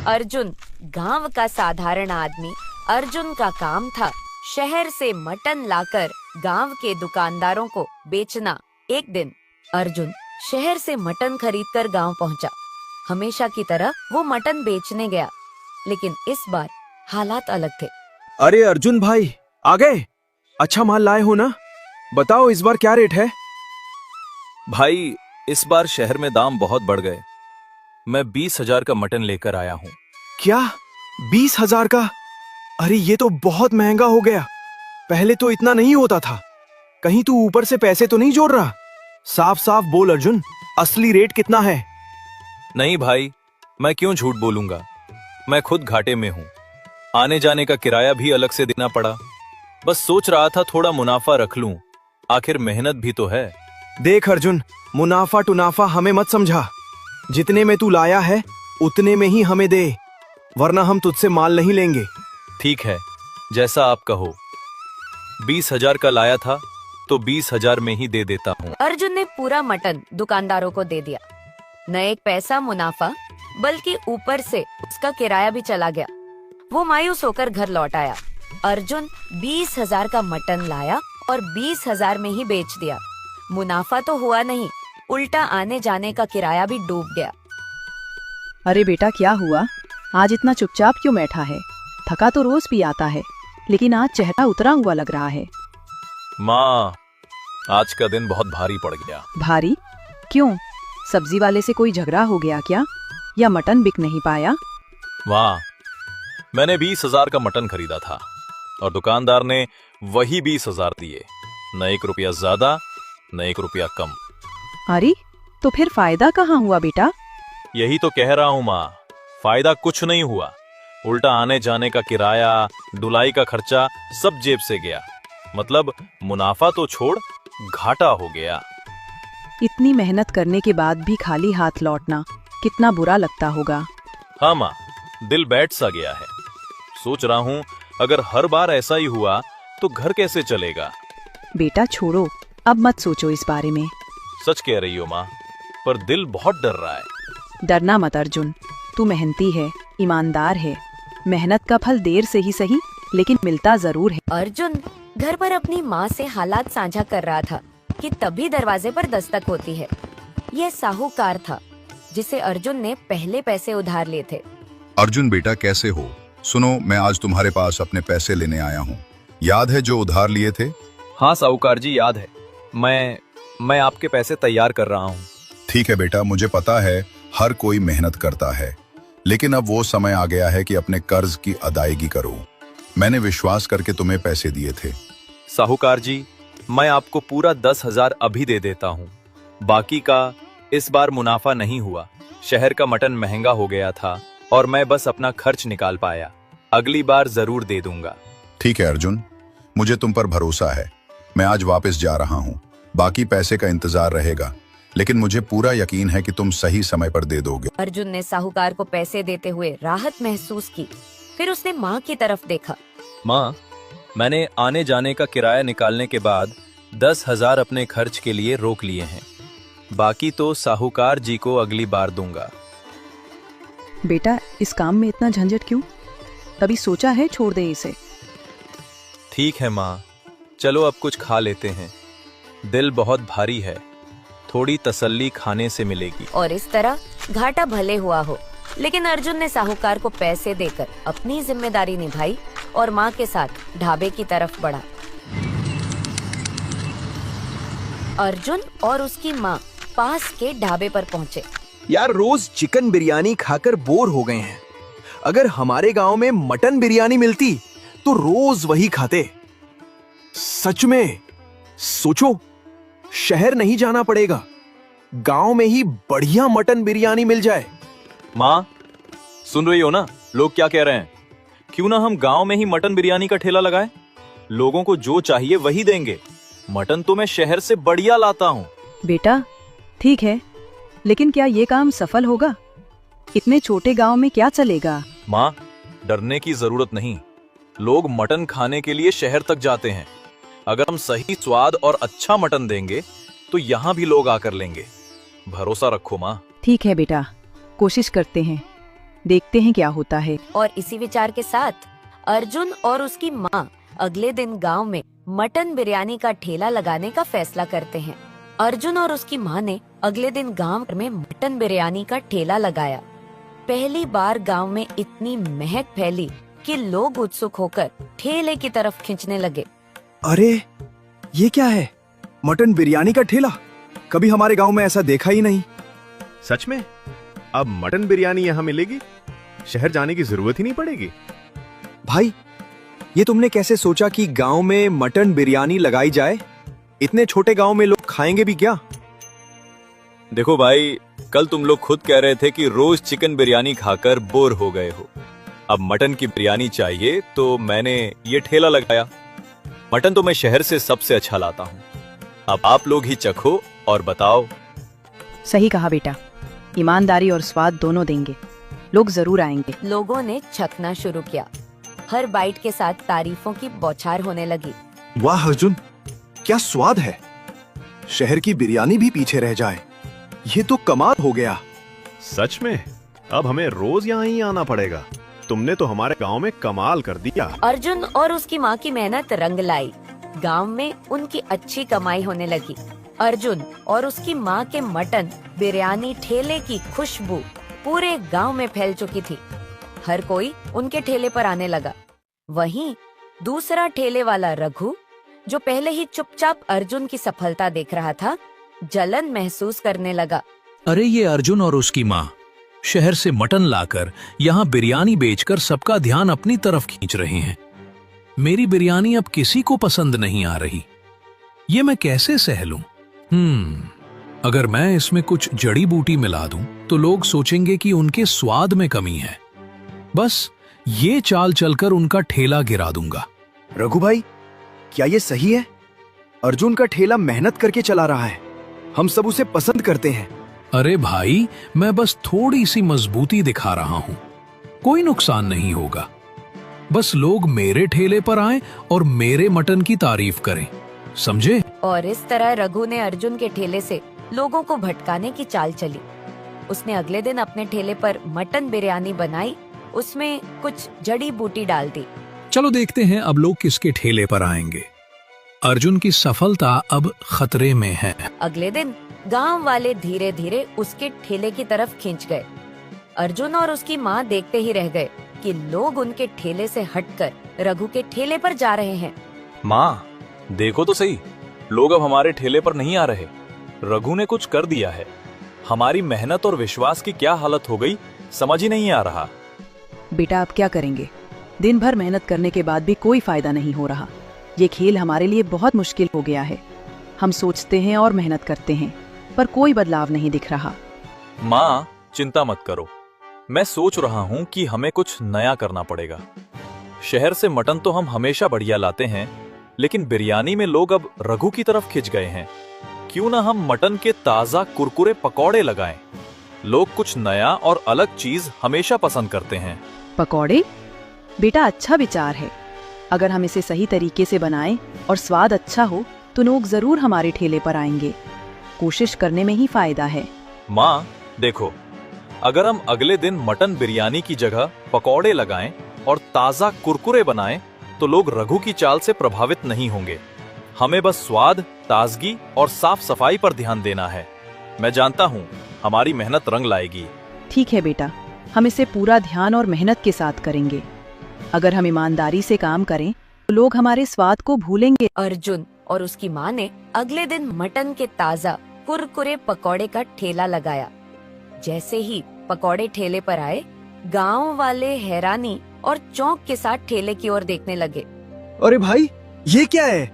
अर्जुन गांव का साधारण आदमी। अर्जुन का काम था शहर से मटन लाकर गांव के दुकानदारों को बेचना। एक दिन अर्जुन शहर से मटन खरीदकर गांव पहुंचा। हमेशा की तरह वो मटन बेचने गया, लेकिन इस बार हालात अलग थे। अरे अर्जुन भाई, आ गए? अच्छा माल लाए हो ना? बताओ इस बार क्या रेट है? भाई, इस बार शहर में दाम बहुत बढ़ गए। मैं 20,000 का मटन लेकर आया हूँ। क्या 20,000 का? अरे ये तो बहुत महंगा हो गया। पहले तो इतना नहीं होता था। कहीं तू ऊपर से पैसे तो नहीं जोड़ रहा? साफ साफ बोल अर्जुन, असली रेट कितना है? नहीं भाई, मैं क्यों झूठ बोलूंगा। मैं खुद घाटे में हूँ। आने जाने का किराया भी अलग से देना पड़ा। बस सोच रहा था थोड़ा मुनाफा रख लूं, आखिर मेहनत भी तो है। देख अर्जुन, मुनाफा टुनाफा हमें मत समझा। जितने में तू लाया है उतने में ही हमें दे, वरना हम तुझसे माल नहीं लेंगे। ठीक है, जैसा आप कहो। 20,000 का लाया था तो 20,000 में ही दे देता हूँ। अर्जुन ने पूरा मटन दुकानदारों को दे दिया। न एक पैसा मुनाफा, बल्कि ऊपर से उसका किराया भी चला गया। वो मायूस होकर घर लौट आया। अर्जुन 20,000 का मटन लाया और 20,000 में ही बेच दिया। मुनाफा तो हुआ नहीं, उल्टा आने जाने का किराया भी डूब गया। अरे बेटा, क्या हुआ? आज इतना चुपचाप क्यों बैठा है? थका तो रोज भी आता है, लेकिन आज चेहरा उतरा हुआ लग रहा है। माँ, आज का दिन बहुत भारी पड़ गया। भारी? क्यों? सब्जी वाले से कोई झगड़ा हो गया क्या? या मटन बिक नहीं पाया? वाह, मैंने 20,000 का मटन खरीदा था और दुकानदार ने वही 20,000 दिए। न 1 रुपया ज्यादा, न 1 रुपया कम। अरे, तो फिर फायदा कहाँ हुआ बेटा? यही तो कह रहा हूँ माँ, फायदा कुछ नहीं हुआ। उल्टा आने जाने का किराया, ढुलाई का खर्चा सब जेब से गया। मतलब मुनाफा तो छोड़, घाटा हो गया। इतनी मेहनत करने के बाद भी खाली हाथ लौटना कितना बुरा लगता होगा। हाँ माँ, दिल बैठ सा गया है। सोच रहा हूँ अगर हर बार ऐसा ही हुआ तो घर कैसे चलेगा। बेटा छोड़ो, अब मत सोचो इस बारे में। सच कह रही हो माँ, पर दिल बहुत डर रहा है। डरना मत अर्जुन, तू मेहनती है, ईमानदार है। मेहनत का फल देर से ही सही, लेकिन मिलता जरूर है। अर्जुन घर पर अपनी माँ से हालात साझा कर रहा था कि तभी दरवाजे पर दस्तक होती है। यह साहूकार था जिसे अर्जुन ने पहले पैसे उधार लिए थे। अर्जुन बेटा, कैसे हो? सुनो, मैं आज तुम्हारे पास अपने पैसे लेने आया हूँ। याद है जो उधार लिए थे? हाँ साहूकार जी, याद है। मैं आपके पैसे तैयार कर रहा हूँ। ठीक है बेटा, मुझे पता है हर कोई मेहनत करता है, लेकिन अब वो समय आ गया है कि अपने कर्ज की अदायगी करो। मैंने विश्वास करके तुम्हें पैसे दिए थे। साहूकार जी, मैं आपको पूरा 10,000 अभी दे देता हूँ। बाकी का इस बार मुनाफा नहीं हुआ। शहर का मटन महंगा हो गया था और मैं बस अपना खर्च निकाल पाया। अगली बार जरूर दे दूंगा। ठीक है अर्जुन, मुझे तुम पर भरोसा है। मैं आज वापस जा रहा हूँ। बाकी पैसे का इंतजार रहेगा, लेकिन मुझे पूरा यकीन है कि तुम सही समय पर दे दोगे। अर्जुन ने साहूकार को पैसे देते हुए राहत महसूस की। फिर उसने माँ की तरफ देखा। माँ, मैंने आने जाने का किराया निकालने के बाद 10,000 अपने खर्च के लिए रोक लिए हैं। बाकी तो साहूकार जी को अगली बार दूंगा। बेटा, इस काम में इतना झंझट क्यों? कभी सोचा है छोड़ दे इसे? ठीक है माँ, चलो अब कुछ खा लेते हैं। दिल बहुत भारी है, थोड़ी तसल्ली खाने से मिलेगी। और इस तरह घाटा भले हुआ हो, लेकिन अर्जुन ने साहूकार को पैसे देकर अपनी जिम्मेदारी निभाई और माँ के साथ ढाबे की तरफ बढ़ा। अर्जुन और उसकी माँ पास के ढाबे पर पहुँचे। यार, रोज चिकन बिरयानी खाकर बोर हो गए हैं। अगर हमारे गांव में मटन बिरयानी मिलती तो रोज वही खाते। सच में सोचो, शहर नहीं जाना पड़ेगा, गांव में ही बढ़िया मटन बिरयानी मिल जाए। माँ, सुन रही हो ना लोग क्या कह रहे हैं? क्यों ना हम गांव में ही मटन बिरयानी का ठेला लगाएं? लोगों को जो चाहिए वही देंगे। मटन तो मैं शहर से बढ़िया लाता हूँ। बेटा ठीक है, लेकिन क्या ये काम सफल होगा? इतने छोटे गांव में क्या चलेगा? माँ, डरने की जरूरत नहीं। लोग मटन खाने के लिए शहर तक जाते हैं। अगर हम सही स्वाद और अच्छा मटन देंगे तो यहाँ भी लोग आकर लेंगे। भरोसा रखो माँ। ठीक है बेटा, कोशिश करते हैं। देखते हैं क्या होता है। और इसी विचार के साथ अर्जुन और उसकी माँ अगले दिन गांव में मटन बिरयानी का ठेला लगाने का फैसला करते हैं। अर्जुन और उसकी माँ ने अगले दिन गांव में मटन बिरयानी का ठेला लगाया। पहली बार गांव में इतनी महक फैली कि लोग उत्सुक होकर ठेले की तरफ खींचने लगे। अरे ये क्या है? मटन बिरयानी का ठेला? कभी हमारे गांव में ऐसा देखा ही नहीं। सच में? अब मटन बिरयानी यहाँ मिलेगी? शहर जाने की जरूरत ही नहीं पड़ेगी। भाई, ये तुमने कैसे सोचा कि गांव में मटन बिरयानी लगाई जाए? इतने छोटे गांव में लोग खाएंगे भी क्या? देखो भाई, कल तुम लोग खुद कह रहे थे कि रोज चिकन बिरयानी खाकर बोर हो गए हो। अब मटन की बिरयानी चाहिए तो मैंने ये ठेला लगाया। मटन तो मैं शहर से सबसे अच्छा लाता हूँ। अब आप लोग ही चखो और बताओ। सही कहा बेटा, ईमानदारी और स्वाद दोनों देंगे, लोग जरूर आएंगे। लोगों ने चखना शुरू किया। हर बाइट के साथ तारीफों की बौछार होने लगी। वाह अर्जुन, क्या स्वाद है! शहर की बिरयानी भी पीछे रह जाए। ये तो कमाल हो गया। सच में? अब हमें रोज यहाँ ही आना पड़ेगा। तुमने तो हमारे गांव में कमाल कर दिया। अर्जुन और उसकी माँ की मेहनत रंग लाई। गांव में उनकी अच्छी कमाई होने लगी। अर्जुन और उसकी माँ के मटन बिरयानी ठेले की खुशबू पूरे गांव में फैल चुकी थी। हर कोई उनके ठेले पर आने लगा। वहीं दूसरा ठेले वाला रघु, जो पहले ही चुपचाप अर्जुन की सफलता देख रहा था, जलन महसूस करने लगा। अरे ये अर्जुन और उसकी माँ शहर से मटन लाकर यहाँ बिरयानी बेचकर सबका ध्यान अपनी तरफ खींच रहे हैं। मेरी बिरयानी अब किसी को पसंद नहीं आ रही। ये मैं कैसे सह लूं? अगर मैं इसमें कुछ जड़ी बूटी मिला दूं तो लोग सोचेंगे कि उनके स्वाद में कमी है। बस ये चाल चलकर उनका ठेला गिरा दूंगा। रघु भाई, क्या ये सही है? अर्जुन का ठेला मेहनत करके चला रहा है। हम सब उसे पसंद करते हैं। अरे भाई, मैं बस थोड़ी सी मजबूती दिखा रहा हूं। कोई नुकसान नहीं होगा। बस लोग मेरे ठेले पर आएं और मेरे मटन की तारीफ करें, समझे? और इस तरह रघु ने अर्जुन के ठेले से लोगों को भटकाने की चाल चली। उसने अगले दिन अपने ठेले पर मटन बिरयानी बनाई। उसमें कुछ जड़ी बूटी डाल दी। चलो देखते हैं अब लोग किसके ठेले पर आएंगे। अर्जुन की सफलता अब खतरे में है। अगले दिन गांव वाले धीरे धीरे उसके ठेले की तरफ खींच गए। अर्जुन और उसकी माँ देखते ही रह गए कि लोग उनके ठेले से हटकर रघु के ठेले पर जा रहे हैं। माँ, देखो तो सही, लोग अब हमारे ठेले पर नहीं आ रहे। रघु ने कुछ कर दिया है। हमारी मेहनत और विश्वास की क्या हालत हो गई, समझ ही नहीं आ रहा। बेटा, अब क्या करेंगे? दिन भर मेहनत करने के बाद भी कोई फायदा नहीं हो रहा। ये खेल हमारे लिए बहुत मुश्किल हो गया है। हम सोचते हैं और मेहनत करते हैं, पर कोई बदलाव नहीं दिख रहा। माँ, चिंता मत करो। मैं सोच रहा हूँ कि हमें कुछ नया करना पड़ेगा। शहर से मटन तो हम हमेशा बढ़िया लाते हैं, लेकिन बिरयानी में लोग अब रघु की तरफ खिंच गए हैं। क्यों ना हम मटन के ताजा कुरकुरे पकौड़े लगाएं? लोग कुछ नया और अलग चीज हमेशा पसंद करते हैं। पकौड़े? बेटा, अच्छा विचार है। अगर हम इसे सही तरीके से बनाएं और स्वाद अच्छा हो तो लोग जरूर हमारे ठेले पर आएंगे। कोशिश करने में ही फायदा है। माँ देखो, अगर हम अगले दिन मटन बिरयानी की जगह पकौड़े लगाएं और ताजा कुरकुरे बनाएं तो लोग रघु की चाल से प्रभावित नहीं होंगे। हमें बस स्वाद, ताजगी और साफ सफाई पर ध्यान देना है। मैं जानता हूँ हमारी मेहनत रंग लाएगी। ठीक है बेटा, हम इसे पूरा ध्यान और मेहनत के साथ करेंगे। अगर हम ईमानदारी से काम करें तो लोग हमारे स्वाद को भूलेंगे। अर्जुन और उसकी माँ ने अगले दिन मटन के ताजा कुरकुरे पकौड़े का ठेला लगाया। जैसे ही पकौड़े ठेले पर आए, गांव वाले हैरानी और चौंक के साथ ठेले की ओर देखने लगे। अरे भाई, ये क्या है?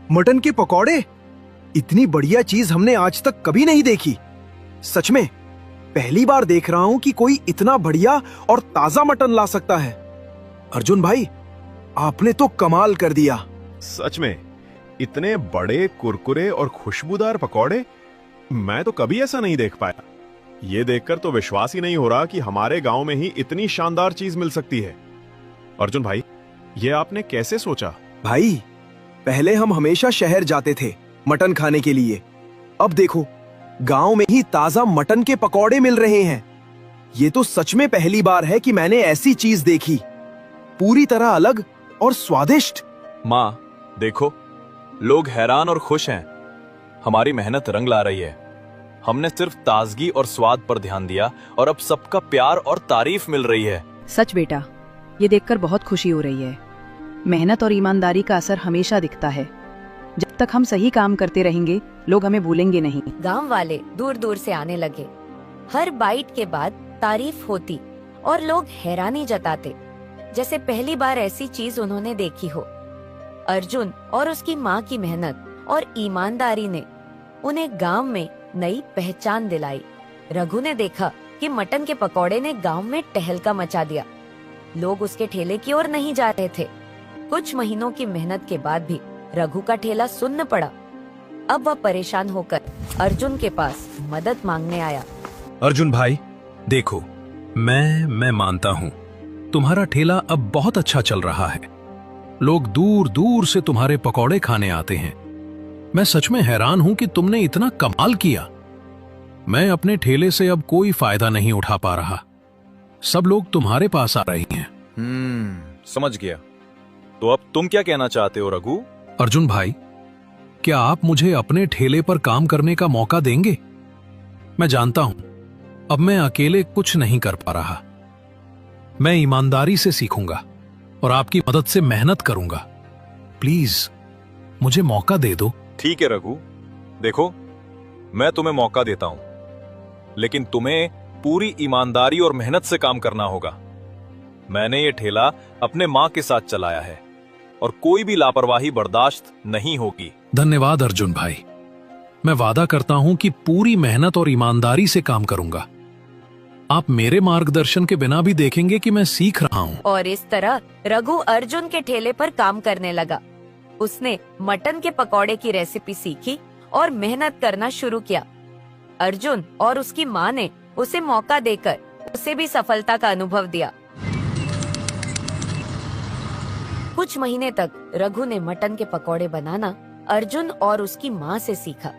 मटन के पकौड़े? इतनी बढ़िया चीज हमने आज तक कभी नहीं देखी। सच में पहली बार देख रहा हूँ कि कोई इतना बढ़िया और ताजा मटन ला सकता है। अर्जुन भाई, आपने तो कमाल कर दिया। सच में इतने बड़े कुरकुरे और खुशबूदार पकौड़े मैं तो कभी ऐसा नहीं देख पाया। ये देखकर तो विश्वास ही नहीं हो रहा कि हमारे गांव में ही इतनी शानदार चीज मिल सकती है। अर्जुन भाई, ये आपने कैसे सोचा? भाई, पहले हम हमेशा शहर जाते थे मटन खाने के लिए। अब देखो, गांव में ही ताजा मटन के पकौड़े मिल रहे हैं। ये तो सच में पहली बार है कि मैंने ऐसी चीज देखी, पूरी तरह अलग और स्वादिष्ट। माँ देखो, लोग हैरान और खुश हैं। हमारी मेहनत रंग ला रही है। हमने सिर्फ ताजगी और स्वाद पर ध्यान दिया और अब सबका प्यार और तारीफ मिल रही है। सच बेटा, ये देखकर बहुत खुशी हो रही है। मेहनत और ईमानदारी का असर हमेशा दिखता है। जब तक हम सही काम करते रहेंगे, लोग हमें भूलेंगे नहीं। गांव वाले दूर दूर से आने लगे। हर बाइट के बाद तारीफ होती और लोग हैरानी जताते, जैसे पहली बार ऐसी चीज उन्होंने देखी हो। अर्जुन और उसकी माँ की मेहनत और ईमानदारी ने उन्हें गांव में नई पहचान दिलाई। रघु ने देखा कि मटन के पकौड़े ने गांव में टहलका मचा दिया। लोग उसके ठेले की ओर नहीं जा रहे थे। कुछ महीनों की मेहनत के बाद भी रघु का ठेला सुन्न पड़ा। अब वह परेशान होकर अर्जुन के पास मदद मांगने आया। अर्जुन भाई देखो, मैं मानता हूँ तुम्हारा ठेला अब बहुत अच्छा चल रहा है। लोग दूर दूर से तुम्हारे पकौड़े खाने आते हैं। मैं सच में हैरान हूं कि तुमने इतना कमाल किया। मैं अपने ठेले से अब कोई फायदा नहीं उठा पा रहा। सब लोग तुम्हारे पास आ रहे हैं। समझ गया। तो अब तुम क्या कहना चाहते हो रघु? अर्जुन भाई, क्या आप मुझे अपने ठेले पर काम करने का मौका देंगे? मैं जानता हूं अब मैं अकेले कुछ नहीं कर पा रहा। मैं ईमानदारी से सीखूंगा और आपकी मदद से मेहनत करूंगा। प्लीज मुझे मौका दे दो। ठीक है रघु, देखो मैं तुम्हें मौका देता हूं, लेकिन तुम्हें पूरी ईमानदारी और मेहनत से काम करना होगा। मैंने ये ठेला अपने माँ के साथ चलाया है और कोई भी लापरवाही बर्दाश्त नहीं होगी। धन्यवाद अर्जुन भाई। मैं वादा करता हूं कि पूरी मेहनत और ईमानदारी से काम करूंगा। आप मेरे मार्गदर्शन के बिना भी देखेंगे कि मैं सीख रहा हूं। और इस तरह रघु अर्जुन के ठेले पर काम करने लगा। उसने मटन के पकौड़े की रेसिपी सीखी और मेहनत करना शुरू किया। अर्जुन और उसकी माँ ने उसे मौका देकर उसे भी सफलता का अनुभव दिया। कुछ महीने तक रघु ने मटन के पकौड़े बनाना अर्जुन और उसकी माँ से सीखा,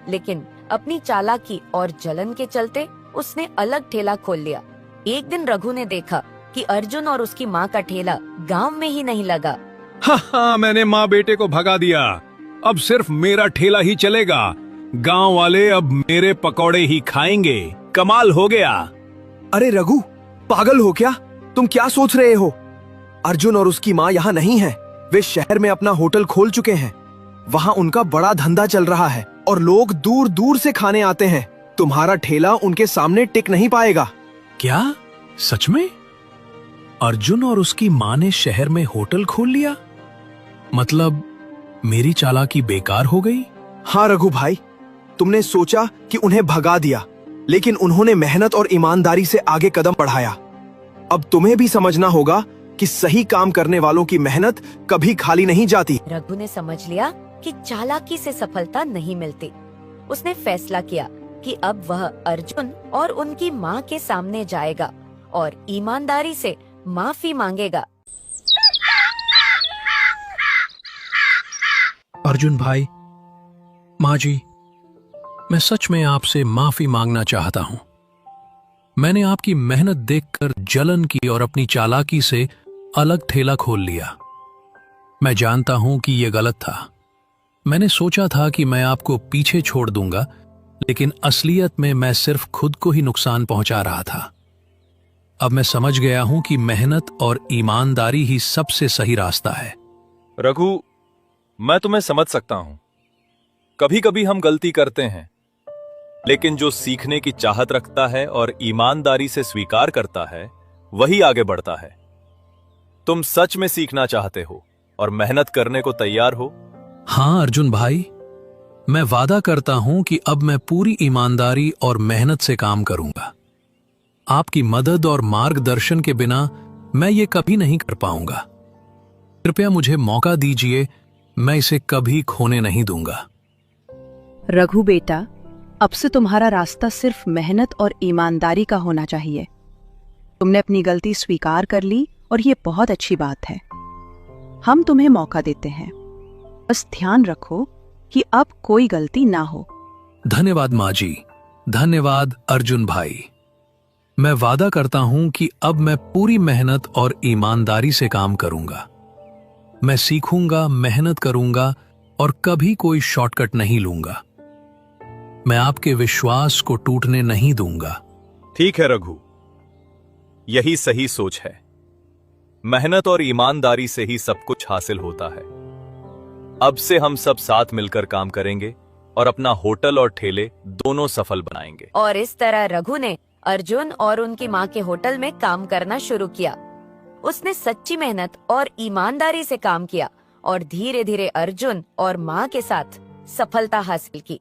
लेकिन अपनी चालाकी और जलन के चलते उसने अलग ठेला खोल लिया। एक दिन रघु ने देखा कि अर्जुन और उसकी माँ का ठेला गांव में ही नहीं लगा। हाँ, मैंने माँ बेटे को भगा दिया। अब सिर्फ मेरा ठेला ही चलेगा। गांव वाले अब मेरे पकौड़े ही खाएंगे। कमाल हो गया। अरे रघु, पागल हो क्या? तुम क्या सोच रहे हो? अर्जुन और उसकी माँ यहाँ नहीं है। वे शहर में अपना होटल खोल चुके हैं। वहाँ उनका बड़ा धंधा चल रहा है और लोग दूर दूर से खाने आते हैं। तुम्हारा ठेला उनके सामने टिक नहीं पाएगा। क्या सच में? अर्जुन और उसकी माँ ने शहर में होटल खोल लिया? मतलब मेरी चालाकी बेकार हो गई? हाँ रघु भाई, तुमने सोचा कि उन्हें भगा दिया, लेकिन उन्होंने मेहनत और ईमानदारी से आगे कदम बढ़ाया। अब तुम्हें भी समझना होगा कि सही काम करने वालों की मेहनत कभी खाली नहीं जाती। रघु ने समझ लिया कि चालाकी से सफलता नहीं मिलती। उसने फैसला किया कि अब वह अर्जुन और उनकी माँ के सामने जाएगा और ईमानदारी से माफी मांगेगा। अर्जुन भाई, माँ जी, मैं सच में आपसे माफी मांगना चाहता हूं। मैंने आपकी मेहनत देखकर जलन की और अपनी चालाकी से अलग ठेला खोल लिया। मैं जानता हूं कि यह गलत था। मैंने सोचा था कि मैं आपको पीछे छोड़ दूंगा, लेकिन असलियत में मैं सिर्फ खुद को ही नुकसान पहुंचा रहा था। अब मैं समझ गया हूं कि मेहनत और ईमानदारी ही सबसे सही रास्ता है। रघु, मैं तुम्हें समझ सकता हूं। कभी कभी हम गलती करते हैं, लेकिन जो सीखने की चाहत रखता है और ईमानदारी से स्वीकार करता है, वही आगे बढ़ता है। तुम सच में सीखना चाहते हो और मेहनत करने को तैयार हो? हाँ अर्जुन भाई, मैं वादा करता हूं कि अब मैं पूरी ईमानदारी और मेहनत से काम करूंगा। आपकी मदद और मार्गदर्शन के बिना मैं ये कभी नहीं कर पाऊंगा। कृपया मुझे मौका दीजिए, मैं इसे कभी खोने नहीं दूंगा। रघु बेटा, अब से तुम्हारा रास्ता सिर्फ मेहनत और ईमानदारी का होना चाहिए। तुमने अपनी गलती स्वीकार कर ली और ये बहुत अच्छी बात है। हम तुम्हें मौका देते हैं। बस ध्यान रखो कि अब कोई गलती ना हो। धन्यवाद माँ जी। धन्यवाद अर्जुन भाई। मैं वादा करता हूं कि अब मैं पूरी मेहनत और ईमानदारी से काम करूंगा। मैं सीखूंगा, मेहनत करूंगा और कभी कोई शॉर्टकट नहीं लूंगा। मैं आपके विश्वास को टूटने नहीं दूंगा। ठीक है रघु, यही सही सोच है। मेहनत और ईमानदारी से ही सब कुछ हासिल होता है। अब से हम सब साथ मिलकर काम करेंगे और अपना होटल और ठेले दोनों सफल बनाएंगे। और इस तरह रघु ने अर्जुन और उनकी माँ के होटल में काम करना शुरू किया। उसने सच्ची मेहनत और ईमानदारी से काम किया और धीरे धीरे अर्जुन और माँ के साथ सफलता हासिल की।